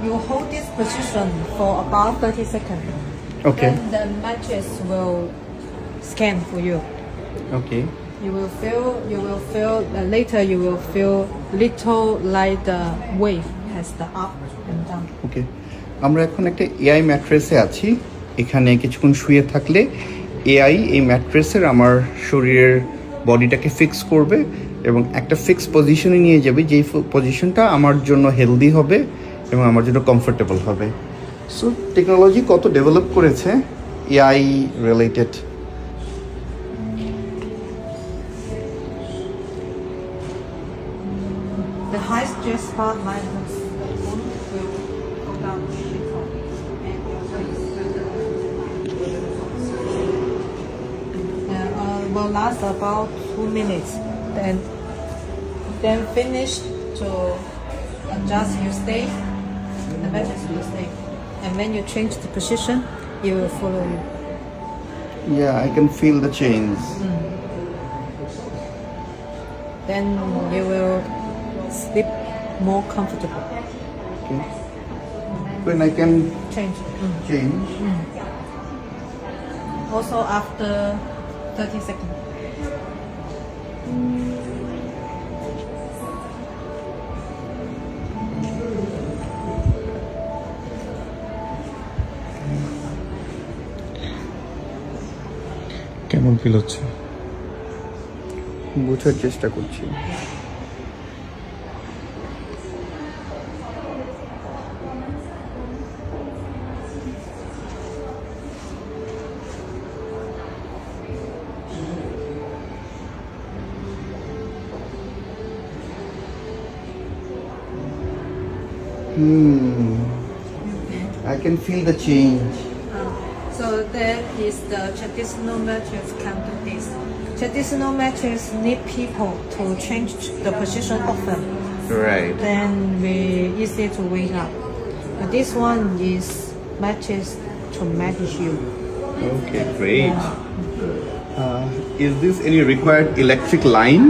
you hold this position for about 30 seconds. Okay. Then the mattress will scan for you. Okay. You will feel later you will feel little like the wave has the up and down. Okay. আমরা এখন একটা AI ম্যাট্রেসে আছি। এখানে কিছুক্ষণ শুয়ে থাকলে AI এই ম্যাট্রেসের আমার শরীরের বডিটাকে ফিক্স করবে এবং একটা ফিক্স পজিশনে নিয়ে যাবে, যেই পজিশনটা আমার জন্য হেলদি হবে এবং আমার জন্য কমফোর্টেবল হবে। সো টেকনোলজি কত ডেভেলপ করেছে AI related. The high stress part minus will go down will last about 2 minutes. Then finish to adjust your stay. The mattress will stay. And when you change the position, it will follow you. Yeah, I can feel the change. Then you will sleep more comfortable. Okay. When I can Change. change. Also after 30 seconds. কেমন feel হচ্ছে? বোঝার চেষ্টা করছি। I can feel the change. So that is the traditional mattress come to this. Traditional mattress need people to change the position often. Right. Then we easy to wake up. But this one is mattress to manage you. Okay, great. Is this any required electric line?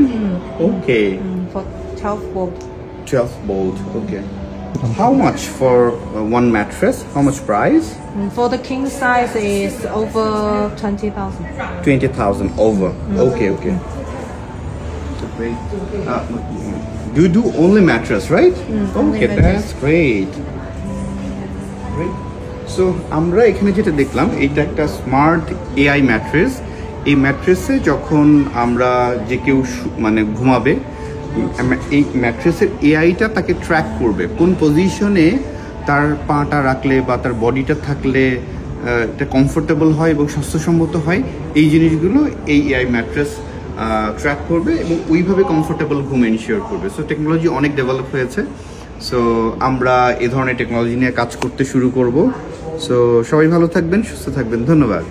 Okay. For 12 volt. 12 volt. Okay. How much for one mattress? How much price? For the king size is over 20,000. 20,000 over. Okay, okay. So great. Do you do only mattress, right? Only Okay, mattress. that's great. Great. So আমরা এখানে যেটা দেখলাম, এটা একটা smart AI mattress. এই ম্যাট্রেসে যখন আমরা যে কেউ মানে ঘুমাবে, এই ম্যাট্রেসের এআইটা তাকে ট্র্যাক করবে কোন পজিশনে তার পাটা রাখলে বা তার বডিটা থাকলে এটা কমফোর্টেবল হয় এবং স্বাস্থ্যসম্মত হয়। এই জিনিসগুলো এই এআই ম্যাট্রেস ট্র্যাক করবে এবং ওইভাবে কমফোর্টেবল ঘুম এনশিওর করবে। সো টেকনোলজি অনেক ডেভেলপ হয়েছে। সো আমরা এ ধরনের টেকনোলজি নিয়ে কাজ করতে শুরু করব। সো সবাই ভালো থাকবেন, সুস্থ থাকবেন। ধন্যবাদ।